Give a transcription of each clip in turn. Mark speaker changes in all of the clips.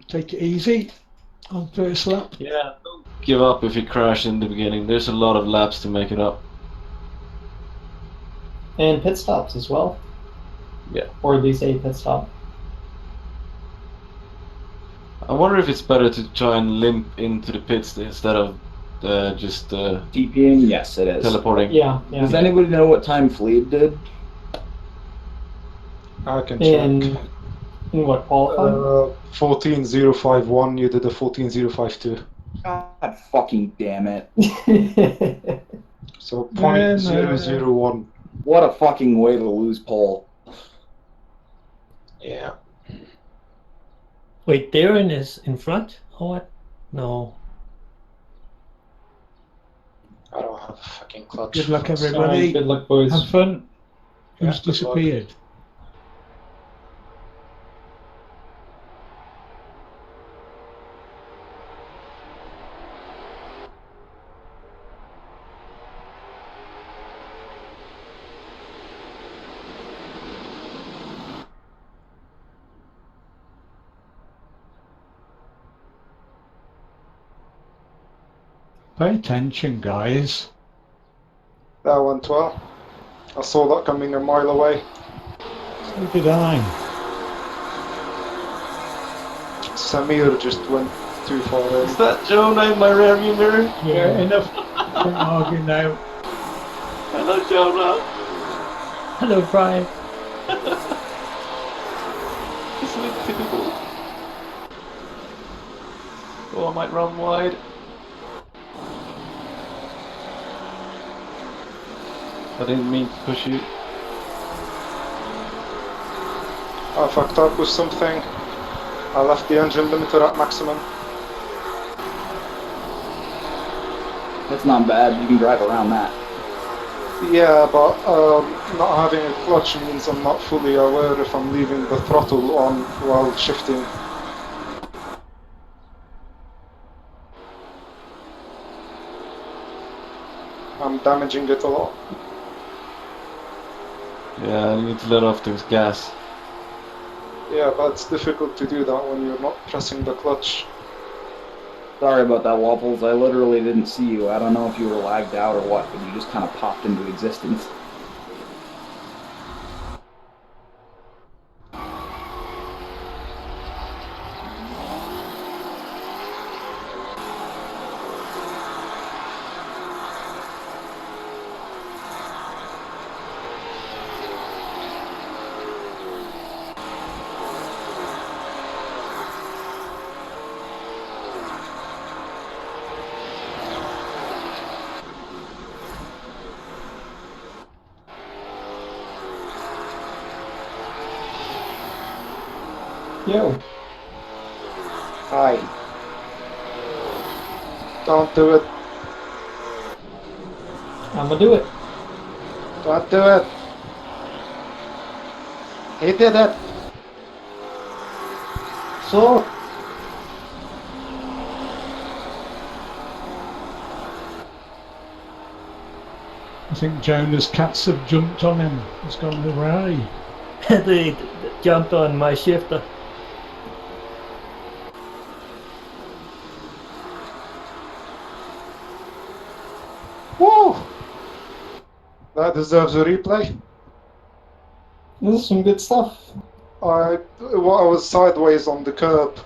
Speaker 1: Take it easy on first lap.
Speaker 2: Yeah, don't give up if you crash in the beginning. There's a lot of laps to make it up.
Speaker 3: And pit stops as well.
Speaker 2: Yeah.
Speaker 3: Or at least a pit stop.
Speaker 2: I wonder if it's better to try and limp into the pits instead of just
Speaker 4: TPing? Yes, it is.
Speaker 2: teleporting.
Speaker 3: Yeah, yeah.
Speaker 4: Does anybody know what time Fleeb did?
Speaker 1: I can check.
Speaker 3: In what, qualifying?
Speaker 1: 14051, you did a 14052.
Speaker 4: God fucking damn it.
Speaker 1: So
Speaker 5: No, no,
Speaker 1: 0.001.
Speaker 4: What a fucking way to lose pole.
Speaker 1: Yeah.
Speaker 5: Wait, Darren is in front or what? No.
Speaker 1: I don't have a fucking clutch.
Speaker 6: Good luck,
Speaker 3: Alright,
Speaker 6: everybody.
Speaker 3: good luck, boys.
Speaker 6: Have fun.
Speaker 1: Yeah,
Speaker 6: Who's
Speaker 1: good luck.
Speaker 6: disappeared? Pay attention, guys.
Speaker 1: That went well. I saw that coming a mile away.
Speaker 6: So did I.
Speaker 1: Samir just went too far in.
Speaker 2: Is that Jonah in my rearview mirror?
Speaker 6: Yeah, enough. Don't argue now.
Speaker 2: Hello, Jonah.
Speaker 5: Hello, Brian.
Speaker 2: Isn't it typical? Oh, I might run wide. I didn't mean to push you.
Speaker 1: I fucked up with something. I left the engine limiter at maximum.
Speaker 4: That's not bad. You can drive around that.
Speaker 1: Yeah, but not having a clutch means I'm not fully aware if I'm leaving the throttle on while shifting. I'm damaging it a lot.
Speaker 2: Yeah, you need to let off the gas.
Speaker 1: Yeah, but it's difficult to do that when you're not pressing the clutch.
Speaker 4: Sorry about that, Waffles. I literally didn't see you. I don't know if you were lagged out or what, but you just kind of popped into existence.
Speaker 3: Yo.
Speaker 1: Hi. Don't do it.
Speaker 3: I'ma do it.
Speaker 1: Don't do it. He did it.
Speaker 3: So,
Speaker 6: I think Jonah's cats have jumped on him. He's gone away.
Speaker 5: They jumped on my shifter.
Speaker 1: Woo! That deserves a replay.
Speaker 3: this is some good stuff.
Speaker 1: I was sideways on the curb.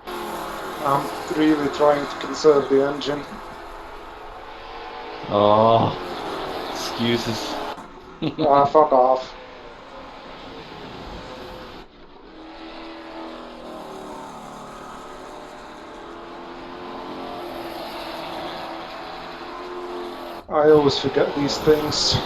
Speaker 1: I'm really trying to conserve the engine.
Speaker 2: Oh, excuses.
Speaker 1: Ah, fuck off. I always forget these things.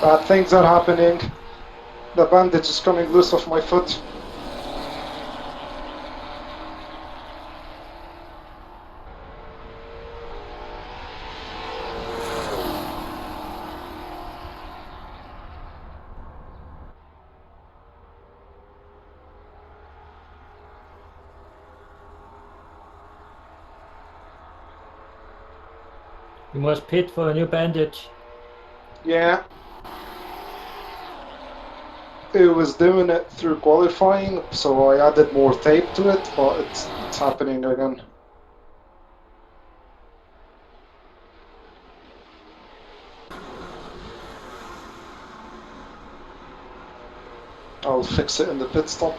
Speaker 1: Bad things are happening. The bandage is coming loose off my foot.
Speaker 5: You must pit for a new bandage.
Speaker 1: Yeah. It was doing it through qualifying, so I added more tape to it, but it's happening again. I'll fix it in the pit stop.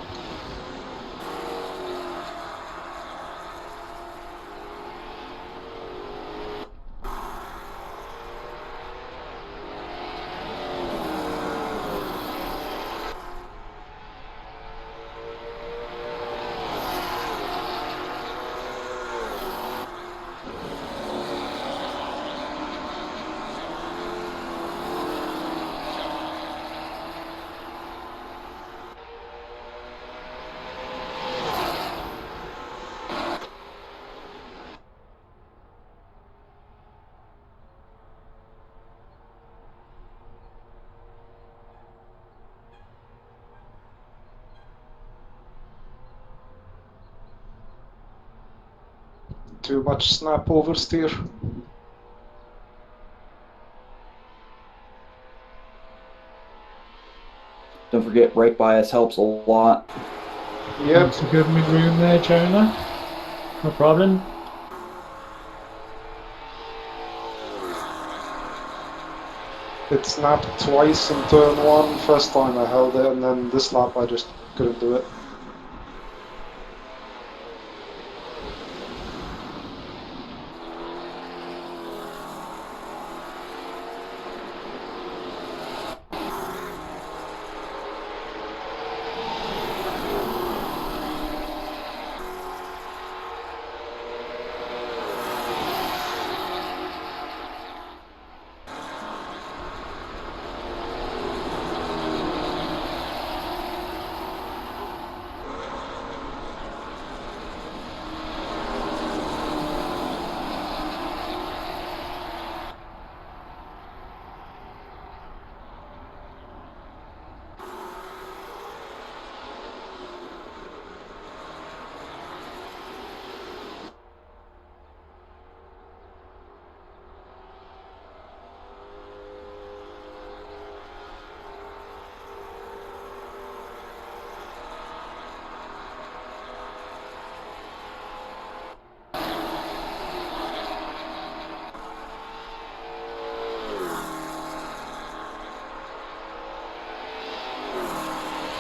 Speaker 1: Too much snap oversteer.
Speaker 4: Don't forget, right bias helps a lot.
Speaker 1: Yep.
Speaker 6: Thanks for giving me room there, Jonah.
Speaker 5: No problem.
Speaker 1: It snapped twice in turn one. First time I held it, and then this lap I just couldn't do it.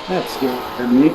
Speaker 4: That scared me.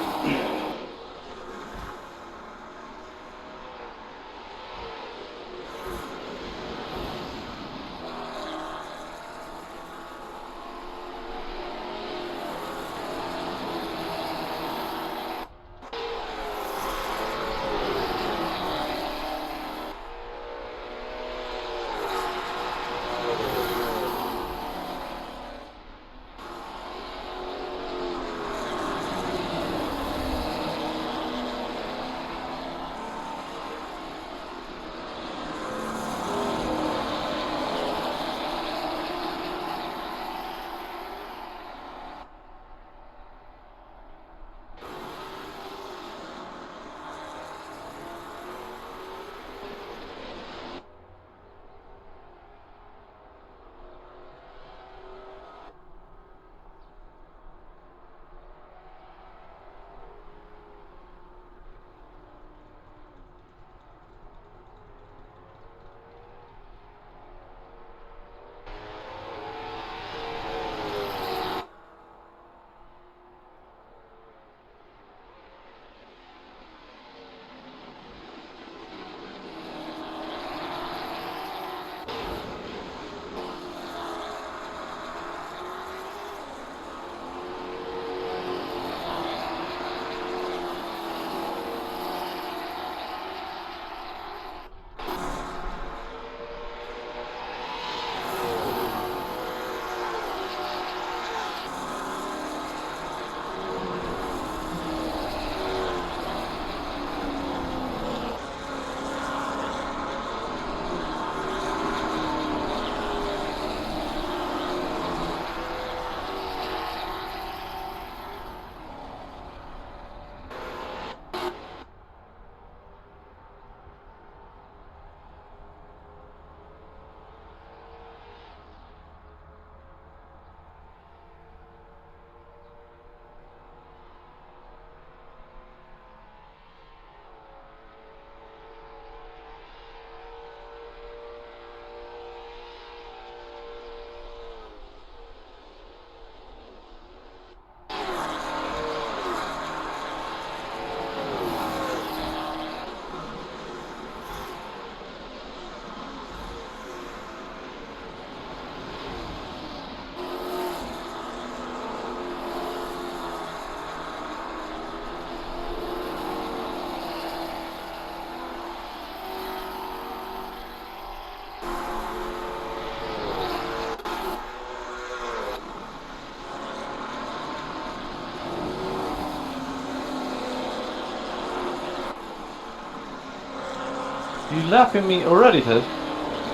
Speaker 2: You lapping me already, Ted?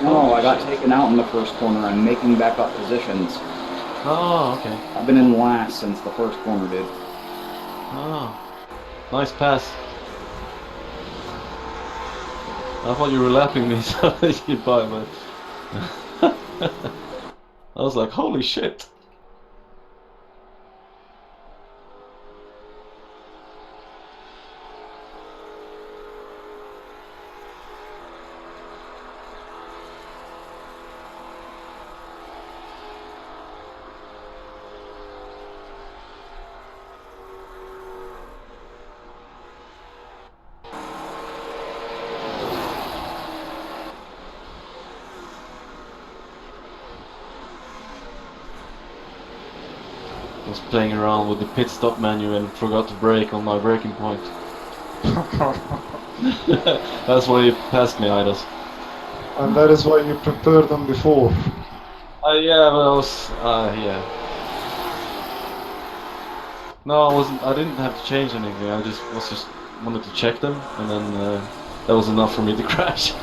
Speaker 4: No, I got taken out in the first corner. I'm making back up positions.
Speaker 2: Oh, okay.
Speaker 4: I've been in last since the first corner, dude.
Speaker 2: Oh, nice pass. I thought you were lapping me so that you'd buy, but I was like, holy shit. I was playing around with the pit stop menu and forgot to brake on my braking point. That's why you passed me, Aidos.
Speaker 1: And that is why you prepared them before.
Speaker 2: Yeah, but I was, yeah. No, I wasn't. I didn't have to change anything. I just wanted to check them, and then that was enough for me to crash.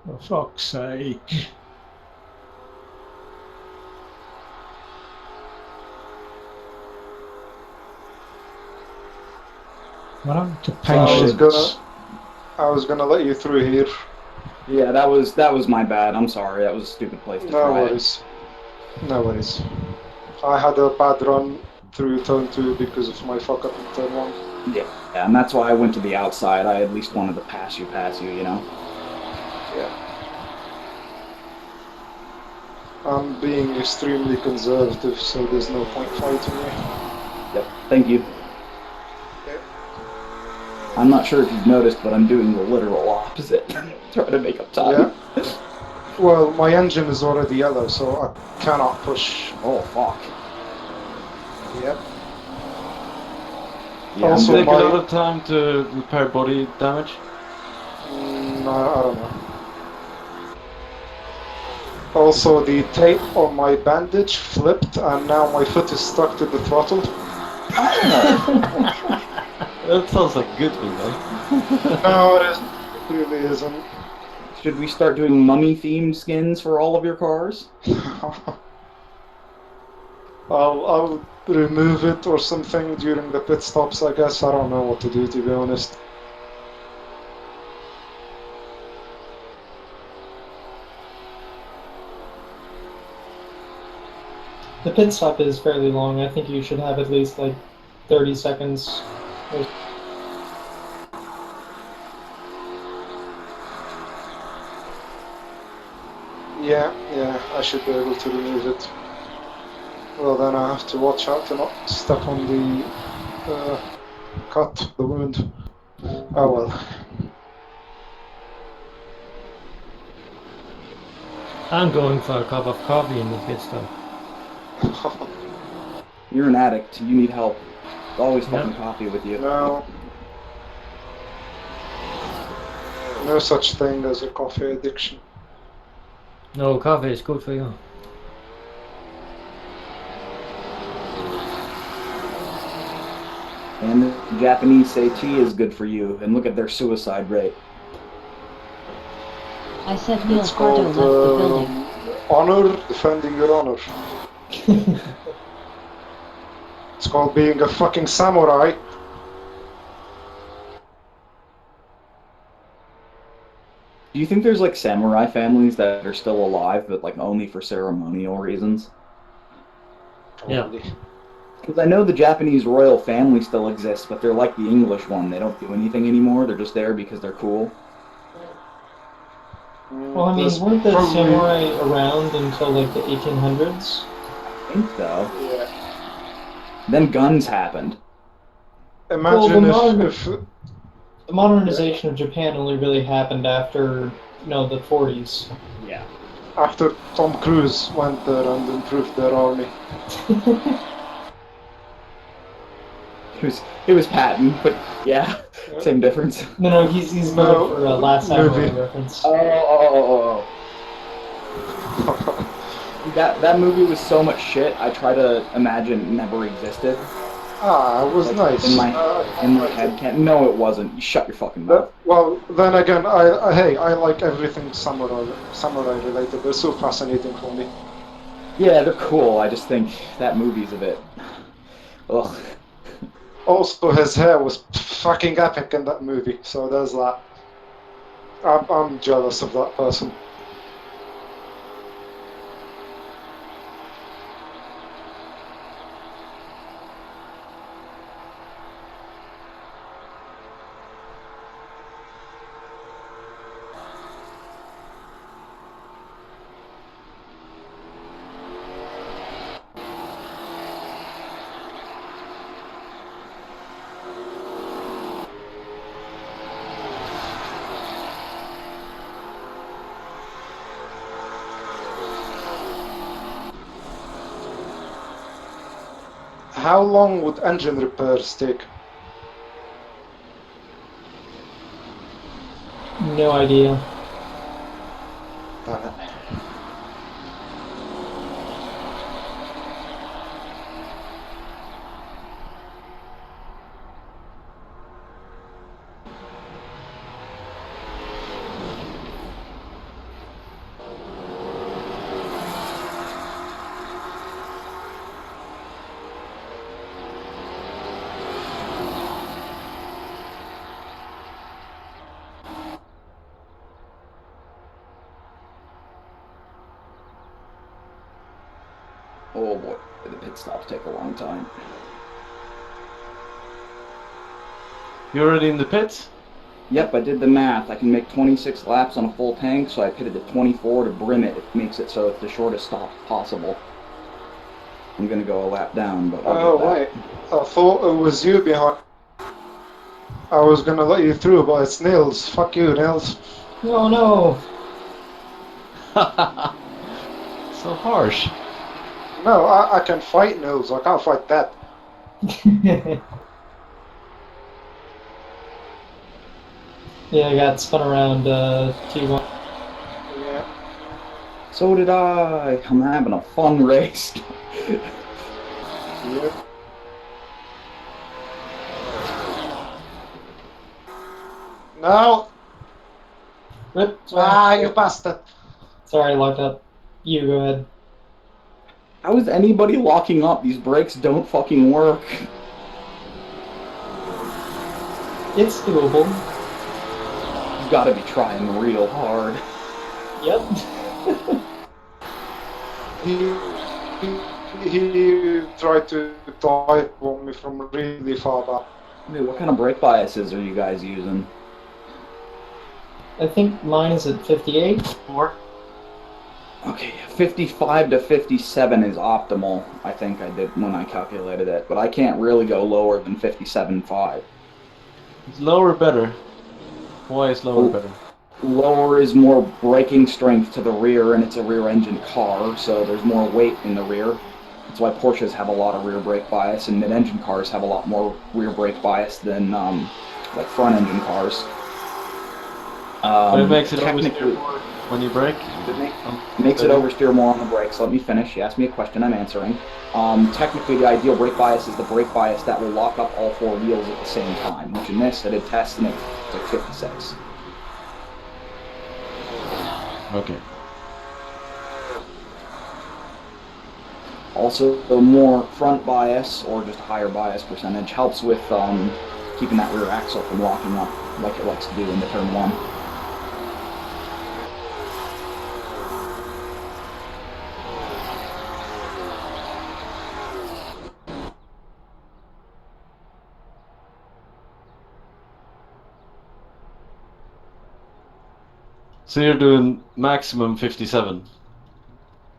Speaker 6: For fuck's sake. What happened to patience?
Speaker 1: I was gonna let you through here.
Speaker 4: Yeah, that was my bad. I'm sorry. That was a stupid place to
Speaker 1: No
Speaker 4: try it.
Speaker 1: worries. No worries. I had a bad run through turn 2 because of my fuck up in turn 1.
Speaker 4: Yeah, and that's why I went to the outside. I at least wanted to pass you, you know?
Speaker 1: Yeah. I'm being extremely conservative, so there's no point fighting me.
Speaker 4: Yep, thank you.
Speaker 1: Yeah.
Speaker 4: I'm not sure if you've noticed, but I'm doing the literal opposite. Trying to make up time.
Speaker 1: Yeah. Well, my engine is already yellow, so I cannot push.
Speaker 4: Oh, fuck.
Speaker 1: Yep.
Speaker 4: Yeah,
Speaker 1: Also,
Speaker 2: Take a
Speaker 1: my-
Speaker 2: lot of time to repair body damage.
Speaker 1: No, I don't know. Also, the tape on my bandage flipped, and now my foot is stuck to the throttle.
Speaker 2: That sounds like a good thing, though.
Speaker 1: No, it isn't. It really isn't.
Speaker 4: Should we start doing mummy-themed skins for all of your cars?
Speaker 1: I'll remove it or something during the pit stops, I guess. I don't know what to do, to be honest.
Speaker 3: The pit stop is fairly long. I think you should have at least like 30 seconds.
Speaker 1: Yeah, I should be able to remove it. Well, then I have to watch out to not step on the cut, the wound. Oh well.
Speaker 5: I'm going for a cup of coffee in the pit stop.
Speaker 4: You're an addict. You need help. Always fucking
Speaker 5: Yep.
Speaker 4: coffee with you.
Speaker 1: No. No such thing as a coffee addiction.
Speaker 5: No, coffee is good for you.
Speaker 4: And the Japanese say tea is good for you, and look at their suicide rate.
Speaker 7: I said Neil
Speaker 1: It's
Speaker 7: Pardo
Speaker 1: called
Speaker 7: left the building.
Speaker 1: honor, defending your honor. It's called being a fucking samurai.
Speaker 4: Do you think there's like samurai families that are still alive, but like only for ceremonial reasons?
Speaker 1: Probably.
Speaker 4: Because I know the Japanese royal family still exists, but they're like the English one. They don't do anything anymore. They're just there because they're cool.
Speaker 3: Well, I mean,
Speaker 1: There's
Speaker 3: weren't the
Speaker 1: probably-
Speaker 3: samurai around until like the 1800s?
Speaker 4: I think so.
Speaker 1: Yeah.
Speaker 4: Then guns happened.
Speaker 1: Imagine
Speaker 3: Well,
Speaker 1: if
Speaker 3: the modernization of Japan only really happened after, the 40s.
Speaker 4: Yeah.
Speaker 1: After Tom Cruise went there and improved their army.
Speaker 4: It was Patton, but yeah, same difference.
Speaker 3: No, he's
Speaker 1: No,
Speaker 3: going for a Last
Speaker 1: movie.
Speaker 3: Samurai reference.
Speaker 4: Oh. That movie was so much shit. I try to imagine it never existed.
Speaker 1: It was
Speaker 4: Like
Speaker 1: nice.
Speaker 4: in my
Speaker 1: I
Speaker 4: head,
Speaker 1: think
Speaker 4: can't. No, it wasn't. You shut your fucking mouth.
Speaker 1: well, then again, I like everything samurai related. They're so fascinating for me.
Speaker 4: Yeah, they're cool. I just think that movie's a bit. Ugh.
Speaker 1: Also, his hair was fucking epic in that movie. So there's that. I'm jealous of that person. How long would engine repairs take?
Speaker 3: No idea.
Speaker 1: Damn it.
Speaker 4: Oh boy, the pit stops take a long time.
Speaker 2: You already in the pits?
Speaker 4: Yep, I did the math. I can make 26 laps on a full tank, so I pitted at 24 to brim it. It makes it so it's the shortest stop possible. I'm gonna go a lap down, but I'll
Speaker 1: Oh,
Speaker 4: get
Speaker 1: wait. I thought it was you behind. I was gonna let you through, but it's Nils. Fuck you, Nils.
Speaker 3: Oh no!
Speaker 2: So harsh.
Speaker 1: No, I can fight Nils. I can't fight that.
Speaker 3: Yeah, I got spun around T1.
Speaker 1: Yeah.
Speaker 4: that. So did I. I'm having a fun race.
Speaker 1: Yep. No!
Speaker 3: Rip, sorry.
Speaker 1: You bastard!
Speaker 3: Sorry, I locked up. You go ahead.
Speaker 4: How is anybody locking up? These brakes don't fucking work.
Speaker 3: It's doable.
Speaker 4: You gotta be trying real hard.
Speaker 3: Yep.
Speaker 1: He tried to type on me from really far back.
Speaker 4: Wait, what kind of brake biases are you guys using?
Speaker 3: I think mine is at 58.
Speaker 4: Okay, 55 to 57 is optimal, I think I did when I calculated it, but I can't really go lower than 57.5.
Speaker 2: Is lower better? Why is lower better?
Speaker 4: Lower is more braking strength to the rear, and it's a rear-engine car, so there's more weight in the rear. That's why Porsches have a lot of rear brake bias, and mid-engine cars have a lot more rear brake bias than like front-engine cars.
Speaker 2: But it makes it
Speaker 4: Technically,
Speaker 2: oversteer more when you brake?
Speaker 4: makes it oversteer more on the brakes. Let me finish. You asked me a question, I'm answering. Technically, the ideal brake bias is the brake bias that will lock up all four wheels at the same time, which in this, I did test, and it's like 56.
Speaker 2: Okay.
Speaker 4: Also, the more front bias, or just a higher bias percentage, helps with keeping that rear axle from locking up like it likes to do into turn one.
Speaker 2: So you're doing maximum 57%.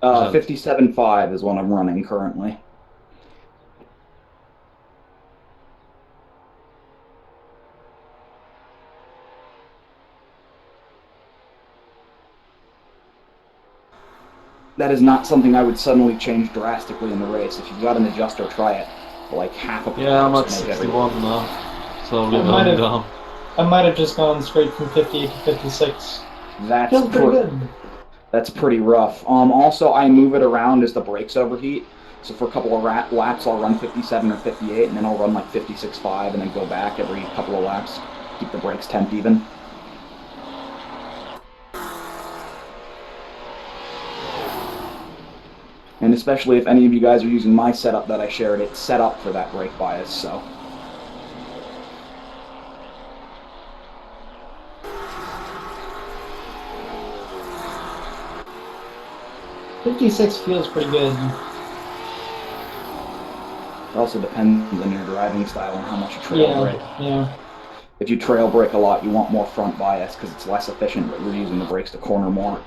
Speaker 4: 57.5 is what I'm running currently. that is not something I would suddenly change drastically in the race. If you've got an adjuster, try it. Like half a
Speaker 2: Yeah, I'm at
Speaker 4: percent make every
Speaker 2: 61 now. Slowly
Speaker 3: I might
Speaker 2: going
Speaker 3: have-
Speaker 2: down.
Speaker 3: I might have just gone straight from 58 to 56.
Speaker 4: That's
Speaker 3: Feels pretty good.
Speaker 4: That's pretty rough. Also, I move it around as the brakes overheat. So for a couple of laps, I'll run 57 or 58, and then I'll run like 56.5, and then go back every couple of laps. Keep the brakes temp even. And especially if any of you guys are using my setup that I shared, it's set up for that brake bias, so.
Speaker 3: 56 feels pretty good.
Speaker 4: It also depends on your driving style and how much you trail brake.
Speaker 3: Yeah.
Speaker 4: If you trail brake a lot, you want more front bias because it's less efficient, but you're using the brakes to corner more.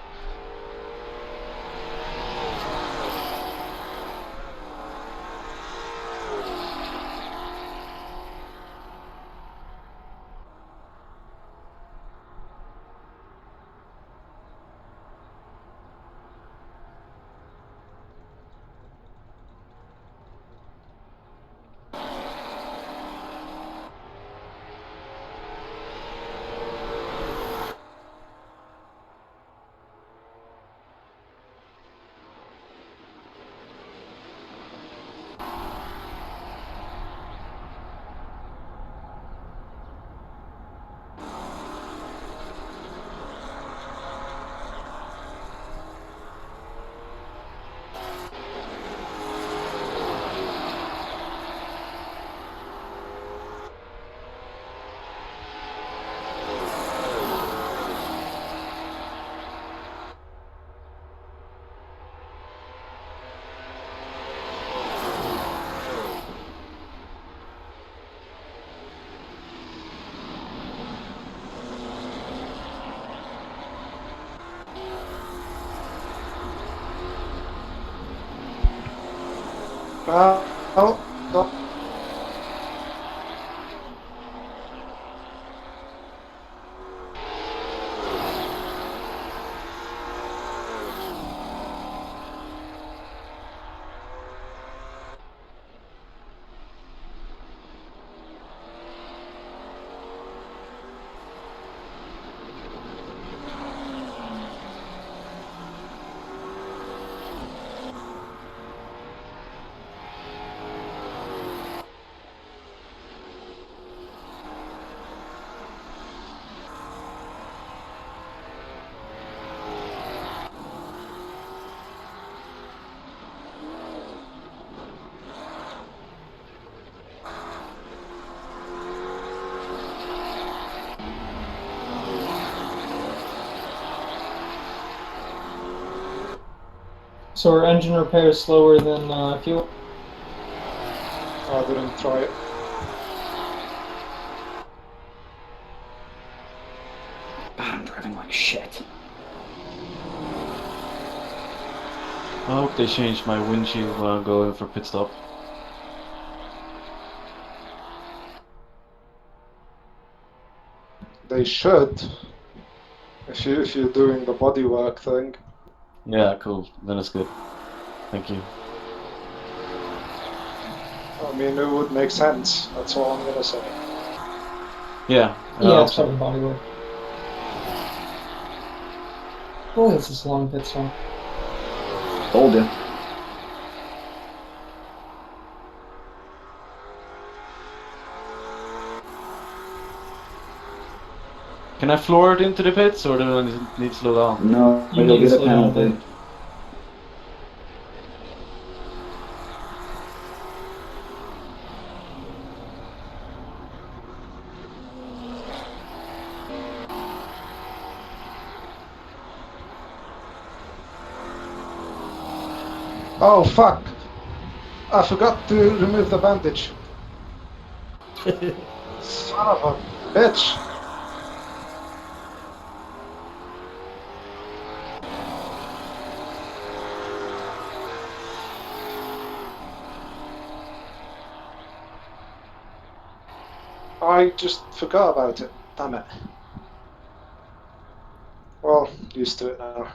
Speaker 1: Oh, no.
Speaker 3: So our engine repair is slower than fuel.
Speaker 1: I didn't try it.
Speaker 4: I'm driving like shit.
Speaker 2: I hope they changed my windshield when I'm going for pit stop.
Speaker 1: They should. If you're doing the bodywork thing.
Speaker 2: Yeah, cool. Then it's good. Thank you.
Speaker 1: I mean, it would make sense. That's all I'm gonna say.
Speaker 2: Yeah.
Speaker 3: Yeah, it's
Speaker 2: Also,
Speaker 3: part of the bodywork. Boy, it's this long pit stop.
Speaker 4: Told you.
Speaker 2: can I floor it into the pits or do I need to slow down?
Speaker 4: No,
Speaker 3: You
Speaker 4: you'll
Speaker 3: need to
Speaker 4: get a
Speaker 3: slow down a
Speaker 4: penalty.
Speaker 3: bit.
Speaker 1: Oh fuck! I forgot to remove the bandage. Son of a bitch! I just forgot about it. Damn it. Well, used to it now.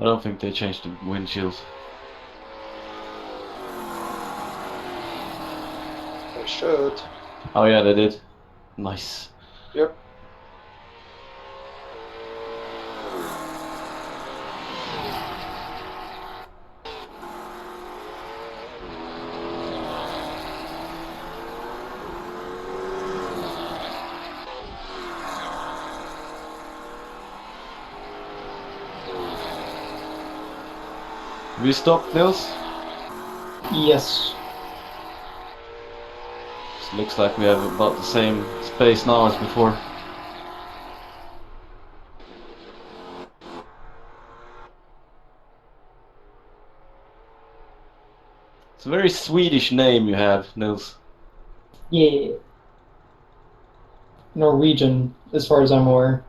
Speaker 2: I don't think they changed the windshield.
Speaker 1: They should.
Speaker 2: Oh yeah, they did. Nice.
Speaker 1: Yep.
Speaker 2: Have you stopped, Nils?
Speaker 3: Yes.
Speaker 2: It looks like we have about the same space now as before. It's a very Swedish name you have, Nils.
Speaker 3: Yeah. Norwegian, as far as I'm aware.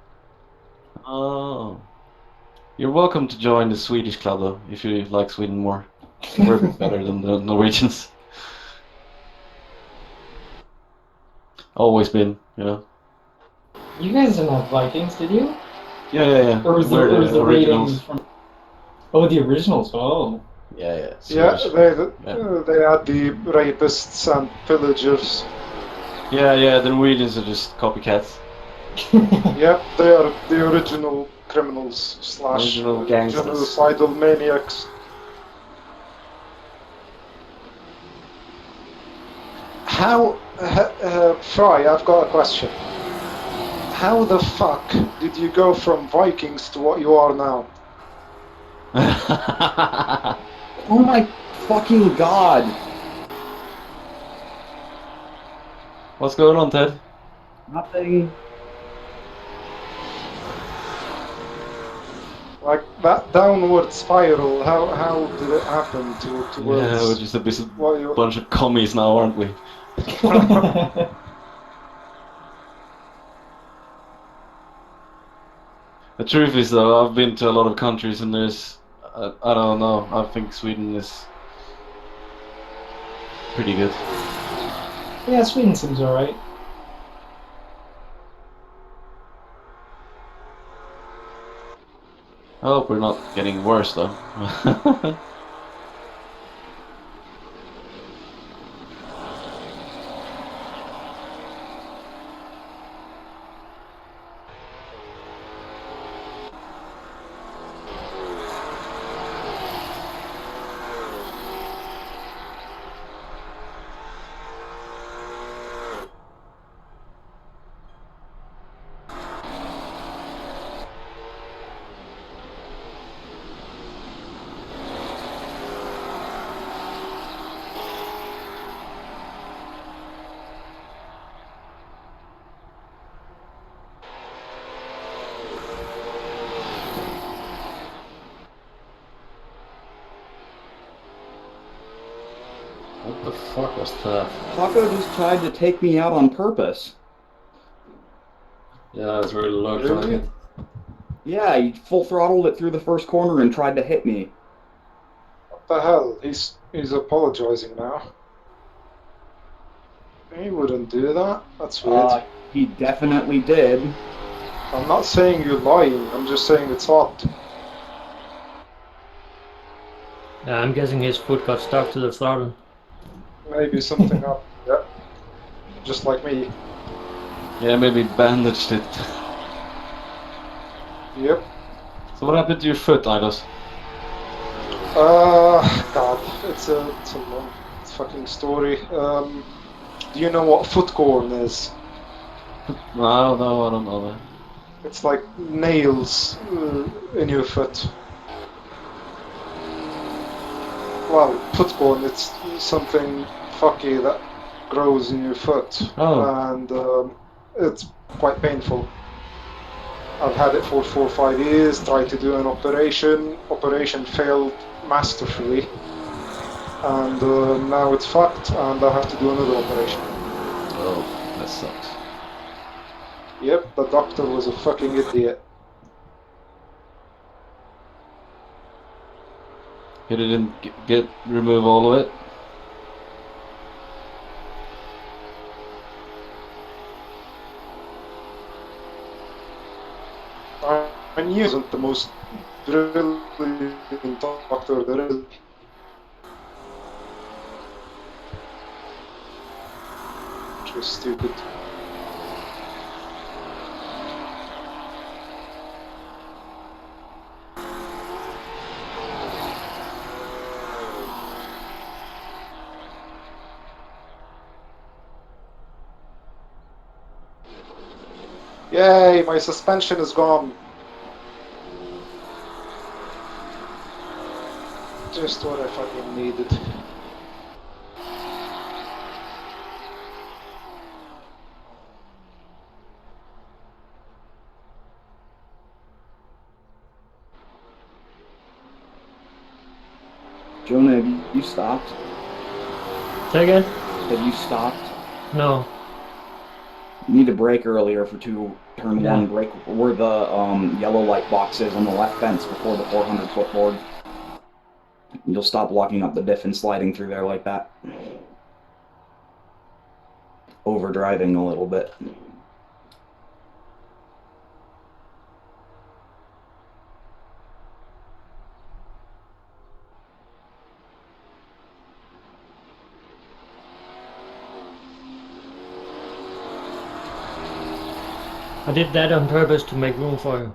Speaker 2: Oh. You're welcome to join the Swedish club though, if you like Sweden more. We're a bit better than the Norwegians. Always been, you know.
Speaker 3: You guys didn't have Vikings, did you?
Speaker 2: Yeah.
Speaker 3: Or was
Speaker 2: We're
Speaker 3: the
Speaker 2: originals.
Speaker 3: ratings from? Oh, the originals. Oh.
Speaker 2: Yeah.
Speaker 1: Yeah,
Speaker 2: Swedish.
Speaker 1: they had the rapists and pillagers.
Speaker 2: Yeah, the Norwegians are just copycats.
Speaker 1: Yep, they are the original criminals slash
Speaker 2: Original gangsters.
Speaker 1: genocidal maniacs. How, Fry, I've got a question. How the fuck did you go from Vikings to what you are now?
Speaker 4: Oh my fucking god!
Speaker 2: What's going on, Ted?
Speaker 4: Nothing.
Speaker 1: Like that downward spiral, how did it happen
Speaker 2: Yeah, we're
Speaker 1: towards
Speaker 2: just a
Speaker 1: what you...
Speaker 2: bunch of commies now, aren't we? The truth is, though, I've been to a lot of countries, and I don't know. I think Sweden is pretty good.
Speaker 3: Yeah, Sweden seems alright.
Speaker 2: I hope we're not getting worse, though.
Speaker 5: What the fuck was that?
Speaker 4: Taco just tried to take me out on purpose.
Speaker 5: Yeah, it's really low
Speaker 1: Really?
Speaker 5: target.
Speaker 4: Yeah, he full throttled it through the first corner and tried to hit me.
Speaker 1: What the hell? He's apologizing now. He wouldn't do that. That's weird.
Speaker 4: He definitely did.
Speaker 1: I'm not saying you're lying, I'm just saying it's odd.
Speaker 5: Yeah, I'm guessing his foot got stuck to the throttle.
Speaker 1: Maybe something up. Yeah. Just like me.
Speaker 2: Yeah, maybe bandaged it.
Speaker 1: Yep.
Speaker 2: So what happened to your foot, Aidos?
Speaker 1: God, it's a long fucking story. Do you know what foot corn is?
Speaker 2: No, I don't know that.
Speaker 1: It's like nails in your foot. Well, foot corn, it's something fucky that grows in your foot.
Speaker 2: Oh.
Speaker 1: And it's quite painful. I've had it for 4 or 5 years, tried to do an operation failed masterfully. And now it's fucked and I have to do another operation.
Speaker 2: Oh, that sucks.
Speaker 1: Yep, the doctor was a fucking idiot.
Speaker 2: He didn't remove all of it?
Speaker 1: I knew it wasn't the most brilliant doctor there is. Which is stupid. Yay, my suspension is gone. Just what I fucking needed.
Speaker 4: Jonah, have you stopped?
Speaker 5: Say again?
Speaker 4: Have you stopped?
Speaker 5: No.
Speaker 4: You need to brake earlier for turn
Speaker 5: Yeah.
Speaker 4: one. Brake where the yellow light box is on the left fence before the 400-foot board. You'll stop locking up the diff and sliding through there like that. Overdriving a little bit.
Speaker 5: I did that on purpose to make room for you.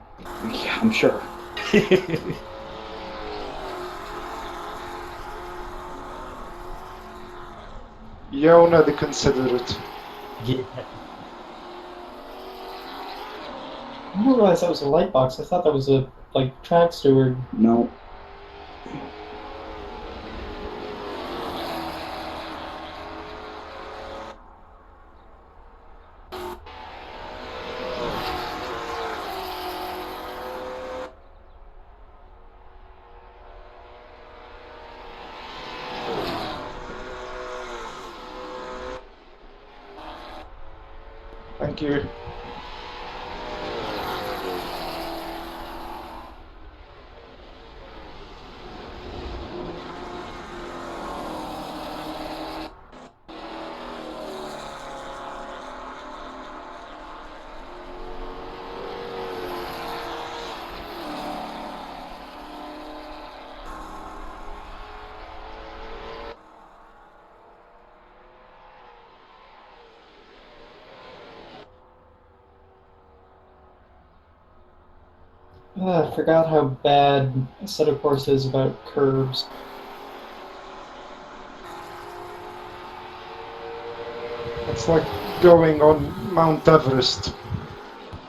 Speaker 4: Yeah, I'm sure.
Speaker 1: Jonah the Considerate.
Speaker 5: Yeah.
Speaker 3: I didn't realize that was a light box. I thought that was a like track steward.
Speaker 4: No.
Speaker 1: Thank you.
Speaker 3: I forgot how bad a set of course is about curbs.
Speaker 1: It's like going on Mount Everest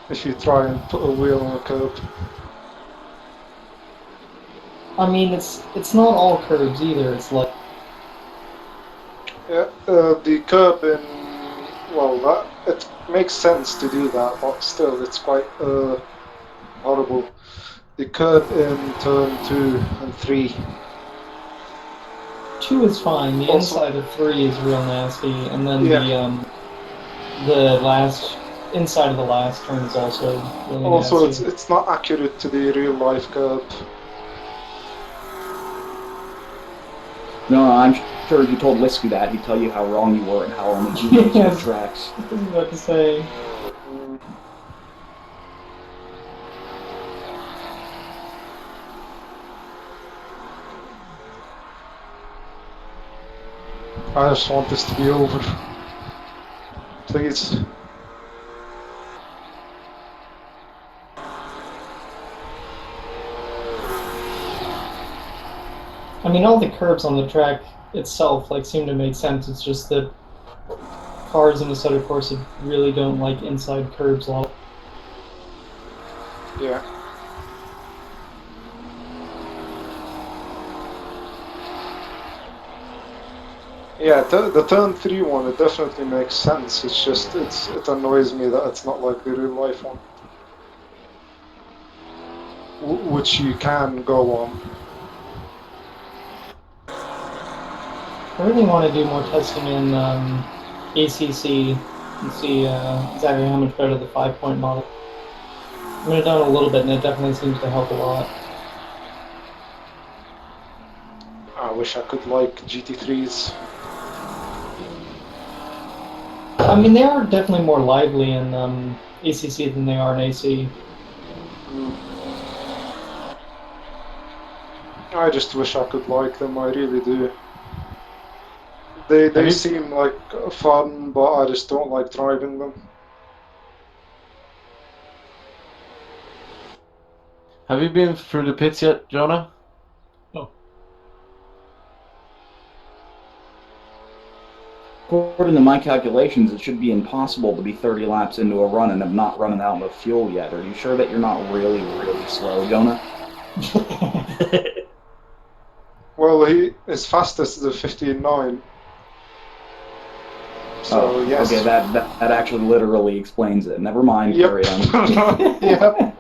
Speaker 1: if you try and put a wheel on a curb.
Speaker 3: I mean, it's not all curbs either. It's like
Speaker 1: Yeah, the curb in, well, that it makes sense to do that, but still, it's quite horrible. The curb in turn 2 and 3.
Speaker 3: 2 is fine. The
Speaker 1: Also-
Speaker 3: inside of 3 is real nasty, and then
Speaker 1: Yeah.
Speaker 3: the last inside of the last turn is also really
Speaker 1: Also,
Speaker 3: nasty.
Speaker 1: it's not accurate to the real life curb.
Speaker 4: No, I'm sure if you told Whiskey that, he'd tell you how wrong you were and how only he knows
Speaker 3: Yes.
Speaker 4: his tracks.
Speaker 3: I was about to say.
Speaker 1: Mm. I just want this to be over. Please.
Speaker 3: I mean, all the curbs on the track itself like seem to make sense. It's just that cars in the set of course really don't like inside curbs a lot.
Speaker 1: Yeah. Yeah, the turn 3 one, it definitely makes sense. It's just, it annoys me that it's not like the real life one. Which you can go on.
Speaker 3: I really want to do more testing in ACC and see exactly how much better the 5-point model. I mean, I've done a little bit, and it definitely seems to help a lot.
Speaker 1: I wish I could like GT3s.
Speaker 3: I mean, they are definitely more lively in ACC than they are in AC.
Speaker 1: Mm. I just wish I could like them. I really do. They
Speaker 2: you-
Speaker 1: seem like fun, but I just don't like driving them.
Speaker 2: Have you been through the pits yet, Jonah?
Speaker 6: Oh,
Speaker 4: According to my calculations, it should be impossible to be 30 laps into a run and have not run out of fuel yet. Are you sure that you're not really, really slow, Jonah?
Speaker 1: Well, his fastest is a 15.9. So yes.
Speaker 4: Okay, that actually literally explains it. Never mind,
Speaker 1: Yep.
Speaker 4: carry on.
Speaker 1: Yep.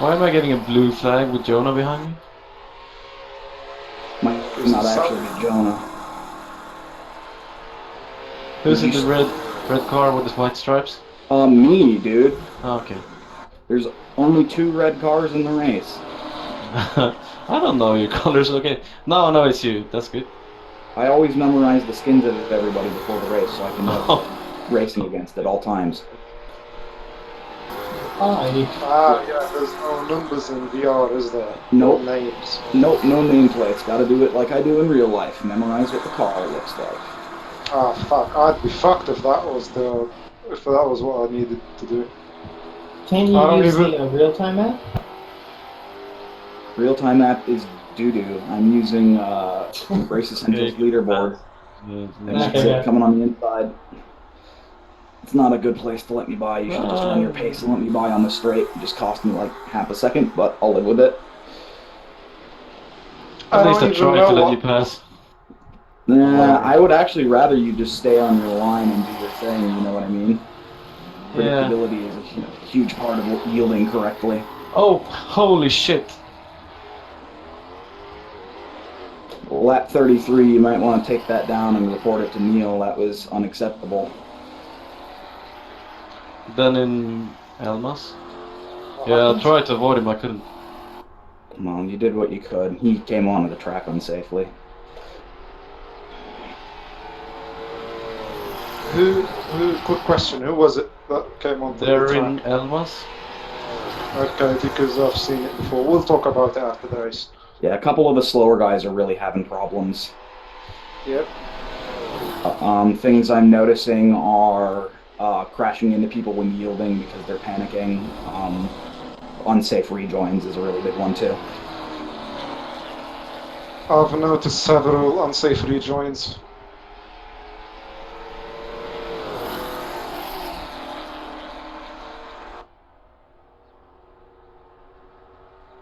Speaker 2: Why am I getting a blue flag with Jonah behind me?
Speaker 4: Might not actually be Jonah.
Speaker 2: Who's in
Speaker 4: You
Speaker 2: the red car with the white stripes?
Speaker 4: Me, dude.
Speaker 2: Oh, okay.
Speaker 4: There's only 2 red cars in the race.
Speaker 2: I don't know your colors. Okay. No, it's you. That's good.
Speaker 4: I always memorize the skins of everybody before the race, so I can know who
Speaker 2: Oh,
Speaker 4: I'm racing against at all times.
Speaker 3: Hi.
Speaker 1: Yeah, there's no numbers in VR, is there?
Speaker 4: Nope.
Speaker 1: No names.
Speaker 4: Nope, no nameplates. Gotta do it like I do in real life. Memorize what the car looks like.
Speaker 1: Ah, fuck. I'd be fucked if that was what I needed to do.
Speaker 3: Can
Speaker 1: I
Speaker 3: you
Speaker 1: don't
Speaker 3: use
Speaker 1: even-
Speaker 3: the real-time app?
Speaker 4: Real-time app is doo-doo. I'm using Race Essentials
Speaker 2: Okay.
Speaker 4: leaderboard.
Speaker 2: Yeah,
Speaker 4: That's
Speaker 3: Okay.
Speaker 4: it, coming on the inside. It's not a good place to let me buy. You should just run your pace and let me buy on the straight. It just cost me like half a second, but I'll live with it.
Speaker 2: At least
Speaker 1: don't
Speaker 2: I
Speaker 1: even
Speaker 2: tried
Speaker 1: know
Speaker 2: to let
Speaker 1: what-
Speaker 2: you pass.
Speaker 4: Nah, I would actually rather you just stay on your line and do your thing, you know what I mean?
Speaker 2: Yeah.
Speaker 4: Predictability is a huge part of yielding correctly.
Speaker 2: Oh, holy shit.
Speaker 4: Lap 33, you might want to take that down and report it to Neil. That was unacceptable.
Speaker 2: Then in Elmas. Yeah, I tried to avoid him. I couldn't.
Speaker 4: Well, you did what you could. He came onto the track unsafely.
Speaker 1: Quick question, who was it that came onto the
Speaker 2: They're
Speaker 1: track?
Speaker 2: in Elmas.
Speaker 1: Okay, because I've seen it before. We'll talk about it after the race.
Speaker 4: Yeah, a couple of the slower guys are really having problems.
Speaker 1: Yep.
Speaker 4: Things I'm noticing are crashing into people when yielding because they're panicking. Unsafe rejoins is a really big one too.
Speaker 1: I've noticed several unsafe rejoins.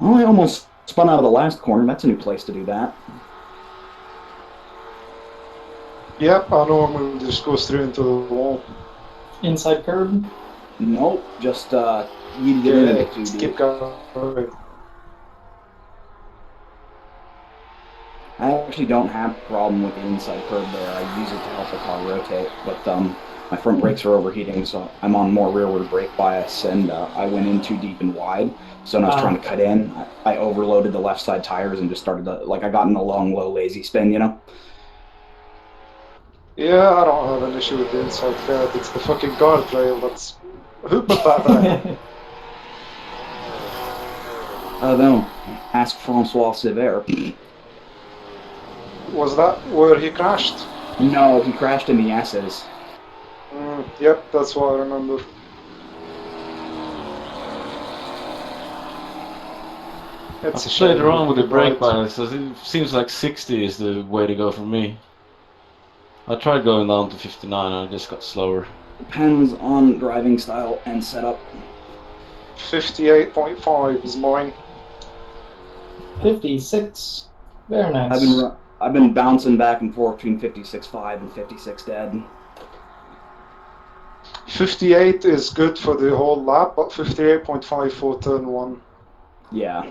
Speaker 4: Oh, I almost spun out of the last corner. That's a new place to do that.
Speaker 1: Yep, I normally just go straight into the wall.
Speaker 3: Inside curb.
Speaker 4: Nope, just yeeted it in a bit too
Speaker 1: Just
Speaker 4: deep.
Speaker 1: keep going.
Speaker 4: I actually don't have a problem with the inside curb there. I use it to help the car rotate, but my front brakes are overheating, so I'm on more rearward brake bias, and I went in too deep and wide. So when I was trying to cut in, I overloaded the left side tires and just started to, like, I got in a long, low, lazy spin, you know?
Speaker 1: Yeah, I don't have an issue with the inside curb. It's the fucking guardrail that's... Who put that there?
Speaker 4: No, ask Francois Sever.
Speaker 1: Was that where he crashed?
Speaker 4: No, he crashed in the S's.
Speaker 1: Yep, that's what I remember. It's a
Speaker 2: I've played
Speaker 1: shame
Speaker 2: around with
Speaker 1: he
Speaker 2: the brake
Speaker 1: died.
Speaker 2: bias, so it seems like 60 is the way to go for me. I tried going down to 59 and I just got slower.
Speaker 4: Depends on driving style and setup.
Speaker 1: 58.5 is mine.
Speaker 3: 56. Very nice.
Speaker 4: I've been bouncing back and forth between 56.5 and 56 dead.
Speaker 1: 58 is good for the whole lap, but 58.5 for turn 1.
Speaker 4: Yeah.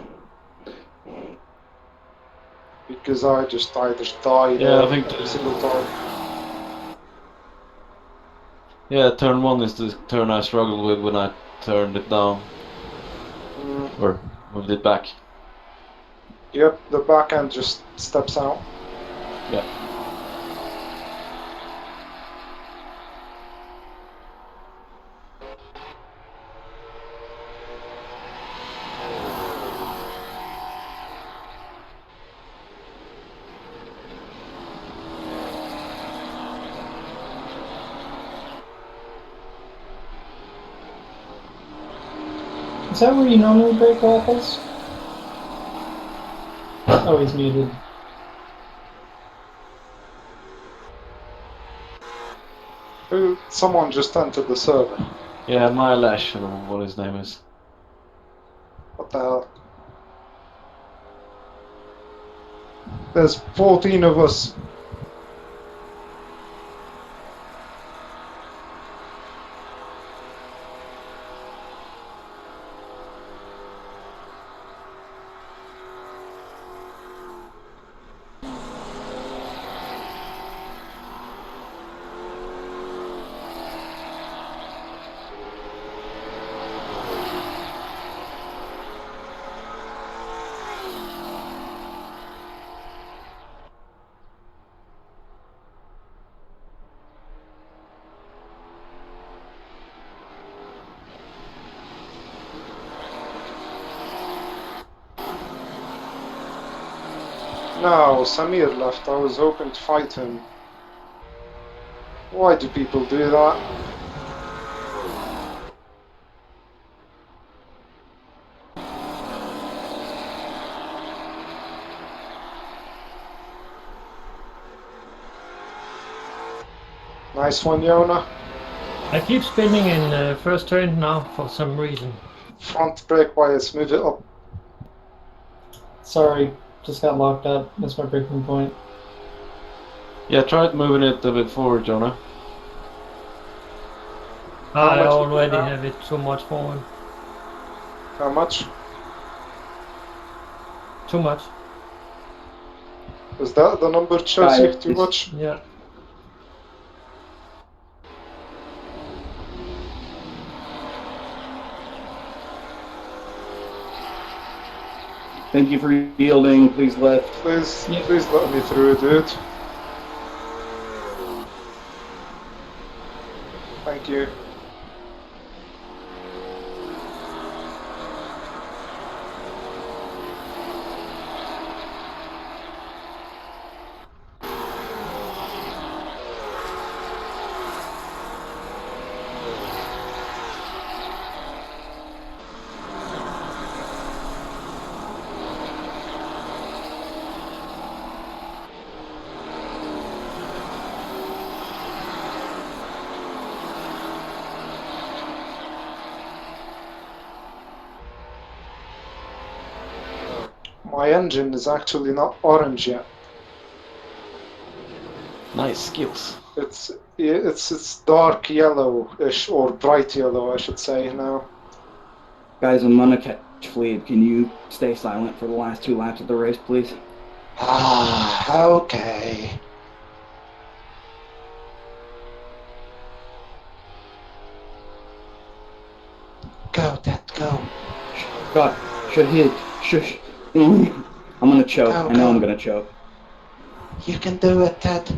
Speaker 1: Because I just died
Speaker 2: Yeah, I think
Speaker 1: every single time.
Speaker 2: yeah, turn 1 is the turn I struggled with when I turned it down. Or moved it back.
Speaker 1: Yep, the back end just steps out.
Speaker 2: Yeah.
Speaker 3: Is that where you normally break waffles? Oh, he's muted.
Speaker 1: Someone just entered the server.
Speaker 2: Yeah, my Lash, I don't know what his name is.
Speaker 1: What the hell? There's 14 of us. No, Samir left. I was hoping to fight him. Why do people do that? Nice one, Jonah.
Speaker 5: I keep spinning in first turn now for some reason.
Speaker 1: Front brake bias, move it up.
Speaker 3: Sorry, just got locked up. That's my breaking point.
Speaker 2: Yeah, try moving it a bit forward, Jonah.
Speaker 5: I
Speaker 1: much
Speaker 5: already
Speaker 1: now?
Speaker 5: have it too much forward.
Speaker 1: How much?
Speaker 5: Too much.
Speaker 1: Is that the number shows you too
Speaker 4: Guys,
Speaker 1: much?
Speaker 5: Yeah.
Speaker 4: thank you for yielding. Please lift.
Speaker 1: Please,
Speaker 3: Yep.
Speaker 1: please let me through, dude. Thank you. My engine is actually not orange yet.
Speaker 2: Nice skills.
Speaker 1: It's dark yellow-ish, or bright yellow, I should say now.
Speaker 4: Guys, I'm gonna catch Fleeb. Can you stay silent for the last 2 laps of the race, please?
Speaker 1: Ah, okay. Go, Dad, go.
Speaker 4: God, Shahid, shush. I'm gonna choke.
Speaker 1: Go,
Speaker 4: I know I'm
Speaker 1: go.
Speaker 4: gonna choke.
Speaker 1: You can do it, Ted.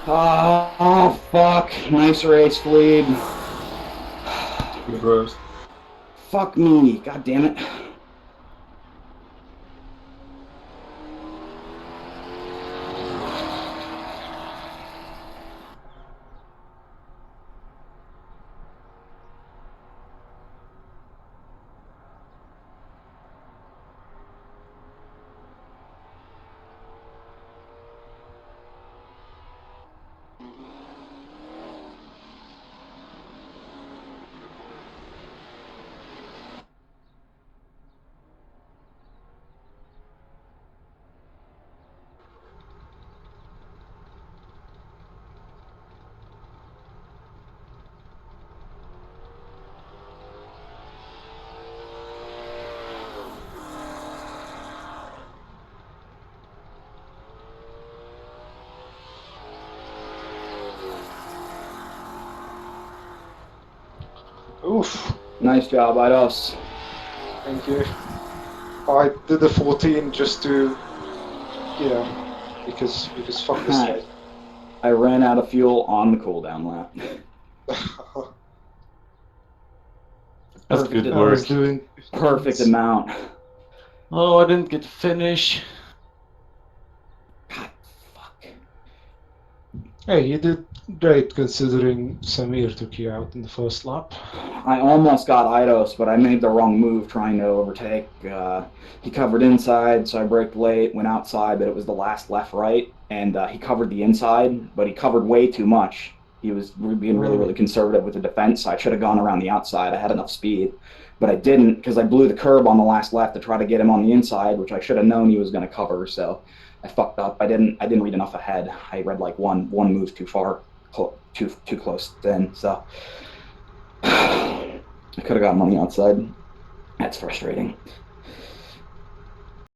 Speaker 4: Oh, fuck. Nice race, Fleeb.
Speaker 7: Good race.
Speaker 4: Fuck me. God damn it.
Speaker 1: Oof.
Speaker 4: Nice job, Aidos.
Speaker 1: Thank you. I did the 14 just to, because fuck this guy.
Speaker 4: I ran out of fuel on the cooldown lap.
Speaker 2: That's
Speaker 4: Perfect.
Speaker 2: good
Speaker 1: I was
Speaker 2: work.
Speaker 1: doing
Speaker 4: Perfect amount.
Speaker 2: Oh, I didn't get to finish.
Speaker 4: God, fuck.
Speaker 1: Hey, you did great considering Samir took you out in the first lap.
Speaker 4: I almost got Aidos, but I made the wrong move trying to overtake. He covered inside, so I braked late, went outside, but it was the last left-right, and he covered the inside, but he covered way too much. He was being really, really conservative with the defense, so I should have gone around the outside. I had enough speed, but I didn't because I blew the curb on the last left to try to get him on the inside, which I should have known he was going to cover, so I fucked up. I didn't read enough ahead. I read like one move too far, too close in, so I could have gotten on the outside. That's frustrating.